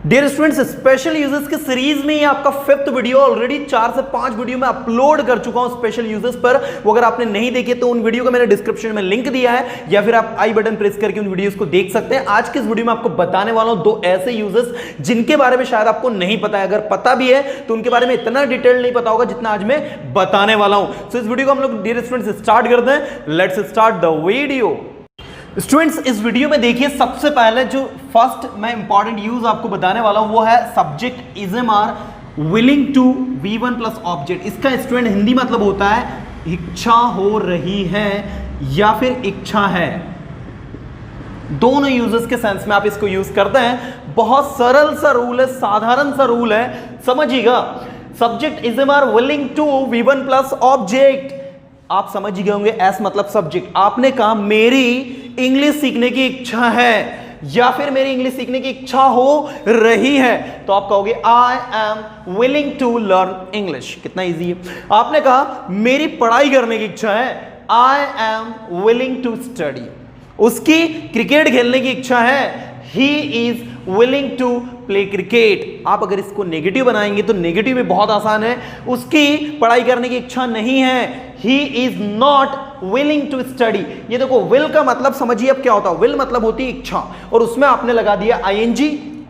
Dear students, special users के series में ये आपका 5th वीडियो, ऑलरेडी 4 से 5 वीडियो में अपलोड कर चुका हूं स्पेशल यूजर्स पर। वो अगर आपने नहीं देखे तो उन वीडियो का मैंने डिस्क्रिप्शन में लिंक दिया है, या फिर आप आई बटन प्रेस करके उन वीडियोस को देख सकते हैं। आज के इस वीडियो में आपको बताने वाला हूं 2 ऐसे यूजर्स जिनके बारे में शायद आपको नहीं पता है, अगर पता भी है तो उनके बारे में इतना डिटेल नहीं पता होगा जितना आज मैं बताने वाला हूं। सो इस वीडियो को हम लोग डियर स्टूडेंट्स स्टार्ट करते हैं। Let's start the video. Students, इस वीडियो में देखिए, सबसे पहले जो फर्स्ट मैं इंपॉर्टेंट यूज आपको बताने वाला हूं वो है subject is am are willing to V1 plus object. इसका स्टूडेंट हिंदी मतलब होता है इच्छा हो रही है या फिर इच्छा है। दोनों यूजर्स के सेंस में आप इसको यूज करते हैं। बहुत सरल सा रूल है, साधारण सा रूल है, समझिएगा। Subject is am are willing to V1 plus object, आप समझ गए होंगे। एस मतलब सब्जेक्ट। आपने कहा मेरी इंग्लिश सीखने की इच्छा है या फिर मेरी इंग्लिश सीखने की इच्छा हो रही है, तो आप कहोगे I am willing to learn English. कितना इजी है। आपने कहा मेरी पढ़ाई करने की इच्छा है, I am willing to study. उसकी क्रिकेट खेलने की इच्छा है, he is willing to play cricket. आप अगर इसको नेगेटिव बनाएंगे तो नेगेटिव भी बहुत आसान है। उसकी पढ़ाई करने की इच्छा नहीं है, he is not willing to study. ये देखो, विल का मतलब समझिए अब क्या होता है। विल मतलब होती है इच्छा, और उसमें आपने लगा दिया ING,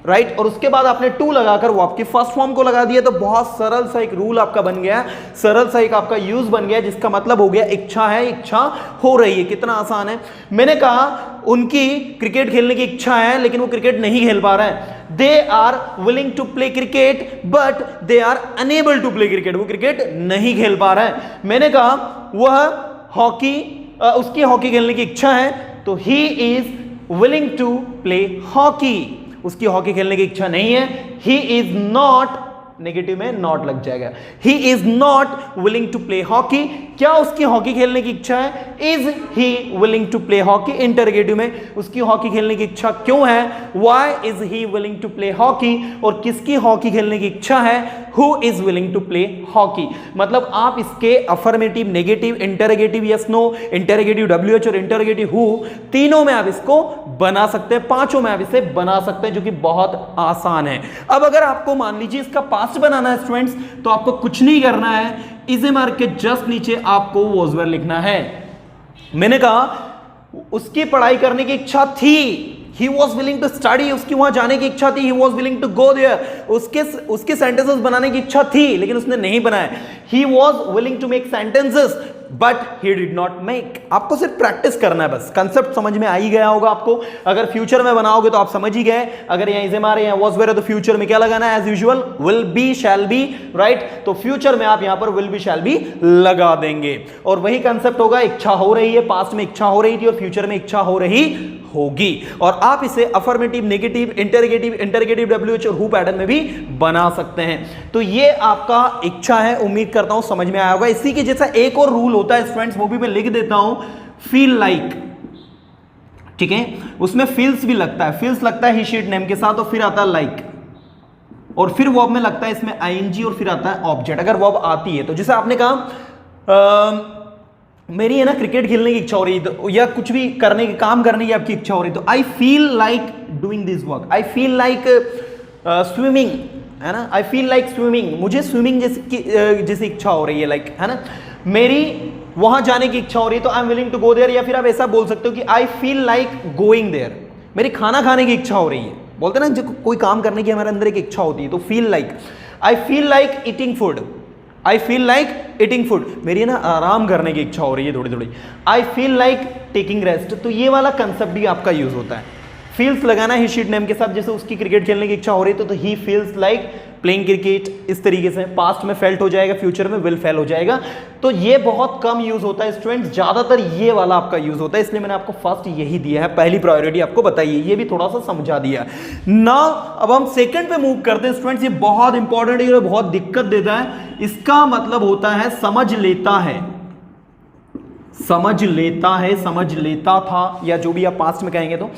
राइट, और उसके बाद आपने टू लगाकर वो आपकी फर्स्ट फॉर्म को लगा दिया। तो बहुत सरल सा एक रूल आपका बन गया, सरल सा एक आपका यूज बन गया, जिसका मतलब हो गया इच्छा है, इच्छा हो रही है। कितना आसान है। मैंने कहा उनकी क्रिकेट खेलने की इच्छा है लेकिन वो क्रिकेट नहीं खेल पा रहे हैं। They are willing to play cricket but they are unable to play cricket. वो क्रिकेट नहीं खेल पा रहे हैं। मैंने कहा वह हॉकी, उसकी हॉकी खेलने की इच्छा है, तो he is willing to play hockey. उसकी हॉकी खेलने की इच्छा नहीं है, ही इज नॉट, नेगेटिव में नॉट लग जाएगा, he is not willing to play hockey. क्या उसकी हॉकी खेलने की इच्छा है? Is he willing to play hockey. Interrogative में उसकी हॉकी खेलने की इच्छा क्यों है? Why is he willing to play hockey. और किसकी हॉकी खेलने की इच्छा है? Who is willing to play hockey. मतलब आप इसके affirmative, negative, interrogative yes no, interrogative WH और इंटरोगेटिव हु, तीनों में आप इसको बना सकते हैं, पांचों में आप इसे बना सकते हैं, जो कि बहुत आसान है। अब अगर आपको मान लीजिए इसका पास्ट बनाना है स्टूडेंट्स, तो आपको कुछ नहीं करना है। इजम आर के जस्ट नीचे आपको वॉज वेयर लिखना है। मैंने कहा उसकी पढ़ाई करने की इच्छा थी, he was willing to study, उसकी वहां जाने की इच्छा थी, he was willing to go there। उसके sentences बनाने की इच्छा थी लेकिन उसने नहीं बनाया। he was willing to make sentences but he did not make। आपको सिर्फ प्रैक्टिस करना है, बस कंसेप्ट समझ में आ ही गया होगा आपको। अगर फ्यूचर में बनाओगे तो आप समझ ही गए। अगर यहाँ इज़ एम आर है, यहाँ वाज वेयर है, तो फ्यूचर में क्या लगाना है? As usual will be, shall be, right. तो फ्यूचर में आप यहाँ पर विल बी, शैल बी लगा देंगे, और वही कंसेप्ट होगा। इच्छा हो रही है, पास्ट में इच्छा हो रही थी और फ्यूचर में इच्छा हो रही होगी। और आप इसे अफर्मेटिव, नेगेटिव, इंटरोगेटिव WH और हु पैटर्न में भी बना सकते हैं। तो ये आपका इच्छा है, उम्मीद करता हूं समझ में आया होगा। इसी के जैसा एक और रूल होता है स्टूडेंट्स, वो भी मैं लिख देता हूं, फील लाइक, ठीक है। उसमें फील्स भी लगता है, फील्स लगता है ही शीट नेम के साथ, और फिर आता है लाइक, और फिर वर्ब में लगता है इसमें ING, और फिर आता है ऑब्जेक्ट, अगर वर्ब आती है तो। जैसे आपने कहा मेरी है ना क्रिकेट खेलने की इच्छा हो रही है, या कुछ भी करने की, काम करने की आपकी इच्छा हो रही है, तो आई feel like doing this work. I feel like swimming, है ना, आई फील लाइक स्विमिंग, मुझे स्विमिंग जैसी इच्छा हो रही है, लाइक, है ना। मेरी वहां जाने की इच्छा हो रही है, तो I am willing to go there. या फिर आप ऐसा बोल सकते हो कि I feel like going there, मेरी खाना खाने की इच्छा हो रही है। बोलते ना, जो कोई काम करने की हमारे अंदर एक इच्छा होती है, तो फील लाइक। आई फील लाइक ईटिंग फूड, आई फील लाइक ईटिंग फूड, मेरी ना आराम करने की इच्छा हो रही है थोड़ी थोड़ी। आई फील लाइक टेकिंग रेस्ट, तो ये वाला कंसेप्ट भी आपका यूज होता है। फील्स लगाना ही शीट नेम के साथ। जैसे उसकी क्रिकेट खेलने की इच्छा हो रही है, तो he feels like playing cricket, इस तरीके से। पास्ट में फेल्ट हो जाएगा, फ्यूचर में विल फेल हो जाएगा। तो ये बहुत कम यूज होता है स्टूडेंट्स, ज्यादातर ये वाला आपका यूज होता है, इसलिए मैंने आपको फर्स्ट यही दिया है, पहली प्रायोरिटी आपको बताइए। ये भी थोड़ा सा समझा दिया। नाउ अब हम सेकंड पे मूव करते हैं स्टूडेंट्स। ये बहुत इंपॉर्टेंट है, बहुत दिक्कत देता है। इसका मतलब होता है समझ लेता है, समझ लेता है, समझ लेता था, या जो भी आप पास्ट में कहेंगे। तो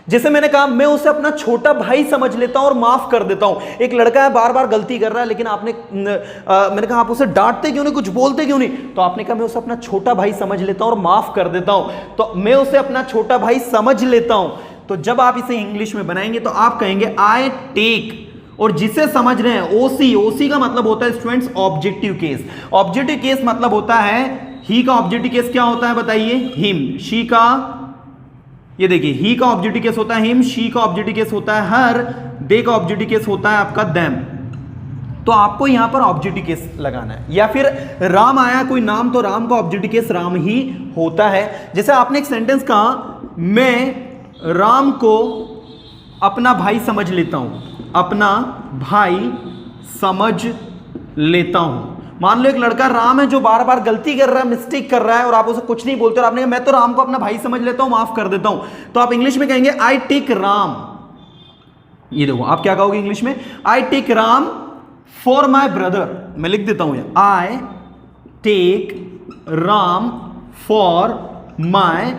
जैसे मैंने कहा मैं उसे अपना छोटा भाई समझ लेता हूं और माफ कर देता हूं। एक लड़का है, बार बार गलती कर रहा है, लेकिन मैंने कहा आप उसे डांटते क्यों नहीं, कुछ बोलते क्यों नहीं? तो आपने कहा मैं उसे अपना छोटा भाई समझ लेता हूं और माफ कर देता हूं। तो मैं उसे अपना छोटा भाई समझ लेता हूं। तो जब आप इसे इंग्लिश में बनाएंगे तो आप कहेंगे आई टेक और जिसे समझ रहे हैं ओसी, ओसी का मतलब होता है students objective case. Objective case मतलब होता है ही का ऑब्जेक्टिव केस क्या होता है बताइए, हिम। शी का, ये देखिए ही का ऑब्जेक्टिव केस होता है हिम, शी का ऑब्जेक्टिव केस होता है हर, दे का ऑब्जेक्टिव केस होता है आपका देम। तो आपको यहां पर ऑब्जेक्टिव केस लगाना है। या फिर राम आया कोई नाम तो राम का ऑब्जेक्टिव केस राम ही होता है। जैसे आपने एक सेंटेंस कहा मैं राम को अपना भाई समझ लेता हूं, अपना भाई समझ लेता हूं। मान लो एक लड़का राम है जो बार बार गलती कर रहा है, मिस्टेक कर रहा है और आप उसे कुछ नहीं बोलते और आपने कहा मैं तो राम को अपना भाई समझ लेता हूं, माफ कर देता हूं, तो आप इंग्लिश में कहेंगे आई टेक राम। ये देखो आप क्या कहोगे इंग्लिश में, I take Ram for my brother. मैं लिख देता हूं I take Ram for my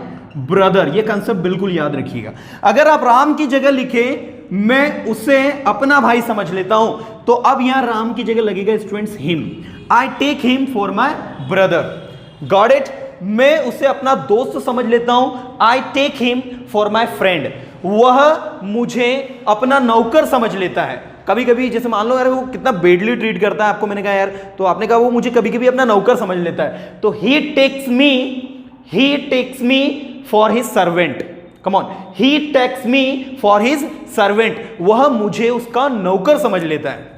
brother. ये कंसेप्ट बिल्कुल याद रखिएगा। अगर आप राम की जगह लिखे मैं उसे अपना भाई समझ लेता हूं, तो अब यहां राम की जगह लगेगा students him. I take him for my brother. Got it. मैं उसे अपना दोस्त समझ लेता हूं, I take him for my friend. वह मुझे अपना नौकर समझ लेता है। कभी कभी जैसे मान लो यार वो कितना बेडली ट्रीट करता है आपको, मैंने कहा यार, तो आपने कहा वो मुझे कभी कभी अपना नौकर समझ लेता है, तो he takes me for his servant. Come on, he takes me for his servant. वह मुझे उसका नौकर समझ लेता है,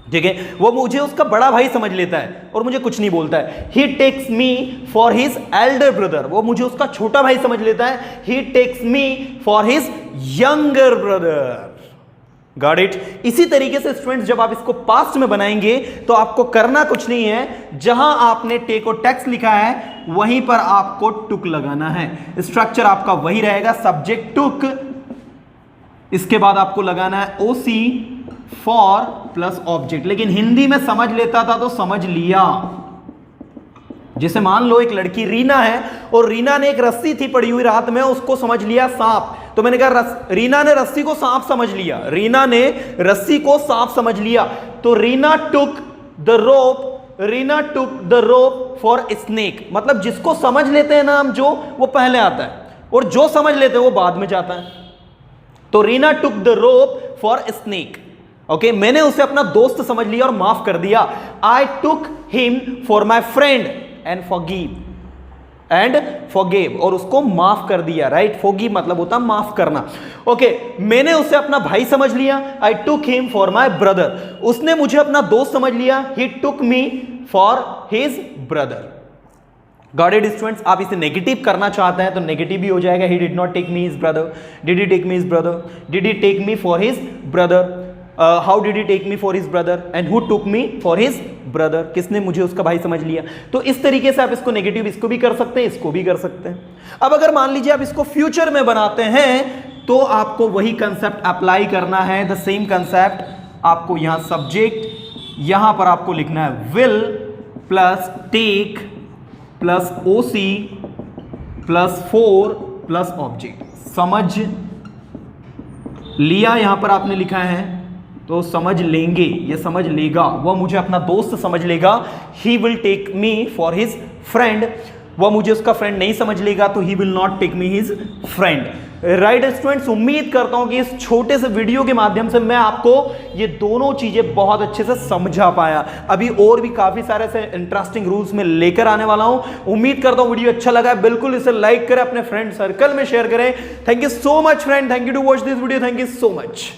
ठीक है, वो मुझे उसका बड़ा भाई समझ लेता है और मुझे कुछ नहीं बोलता है। He takes me for his elder brother. वो मुझे उसका छोटा भाई समझ लेता है। He takes me for his younger brother. Got it. इसी तरीके से स्टूडेंट्स जब आप इसको पास्ट में बनाएंगे तो आपको करना कुछ नहीं है, जहां आपने टेक और टेक्स लिखा है वहीं पर आपको टुक लगाना है। स्ट्रक्चर आपका वही रहेगा, सब्जेक्ट टुक, इसके बाद आपको लगाना है ओसी फॉर प्लस ऑब्जेक्ट। लेकिन हिंदी में समझ लेता था तो समझ लिया। जैसे मान लो एक लड़की रीना है और रीना ने एक रस्सी थी पड़ी हुई रात में, उसको समझ लिया सांप। तो मैंने कहा रीना ने रस्सी को सांप समझ लिया, रीना ने रस्सी को सांप समझ लिया। तो Reena took the rope for snake. मतलब जिसको समझ लेते हैं ना हम, जो वो पहले आता है और जो समझ लेते हैं वो बाद में जाता है। तो Reena took the rope for snake. Okay, मैंने उसे अपना दोस्त समझ लिया और माफ कर दिया। I took him for my friend and forgive, और उसको माफ कर दिया। राइट, फॉरगिव मतलब होता माफ करना। ओके, मैंने उसे अपना भाई समझ लिया, I took him for my brother. उसने मुझे अपना दोस्त समझ लिया, he took me for his brother. Got it students. आप इसे नेगेटिव करना चाहते हैं तो नेगेटिव भी हो जाएगा। He did not take me his brother, did he take me his brother, did he take me for his brother, how did he take me for his brother and who took me for his brother. किसने मुझे उसका भाई समझ लिया। तो इस तरीके से आप इसको नेगेटिव, इसको भी कर सकते हैं, इसको भी कर सकते हैं। अब अगर मान लीजिए आप इसको फ्यूचर में बनाते हैं तो आपको वही कंसेप्ट अप्लाई करना है। द सेम कंसेप्ट, आपको यहां सब्जेक्ट, यहां पर आपको लिखना है will plus take plus OC plus for plus object. समझ लिया यहां पर आपने लिखा है तो समझ लेंगे, ये समझ लेगा, वह मुझे अपना दोस्त समझ लेगा। He will take me for his friend, वह मुझे उसका फ्रेंड नहीं समझ लेगा तो he will not take me his friend. Right students, उम्मीद करता हूं कि इस छोटे से वीडियो के माध्यम से मैं आपको ये दोनों चीजें बहुत अच्छे से समझा पाया। अभी और भी काफी सारे से इंटरेस्टिंग रूल्स में लेकर आने वाला हूं। उम्मीद करता हूं वीडियो अच्छा लगा है, बिल्कुल इसे लाइक करें, अपने फ्रेंड सर्कल में शेयर करें। Thank you so much friend, thank you to watch this video, thank you so much.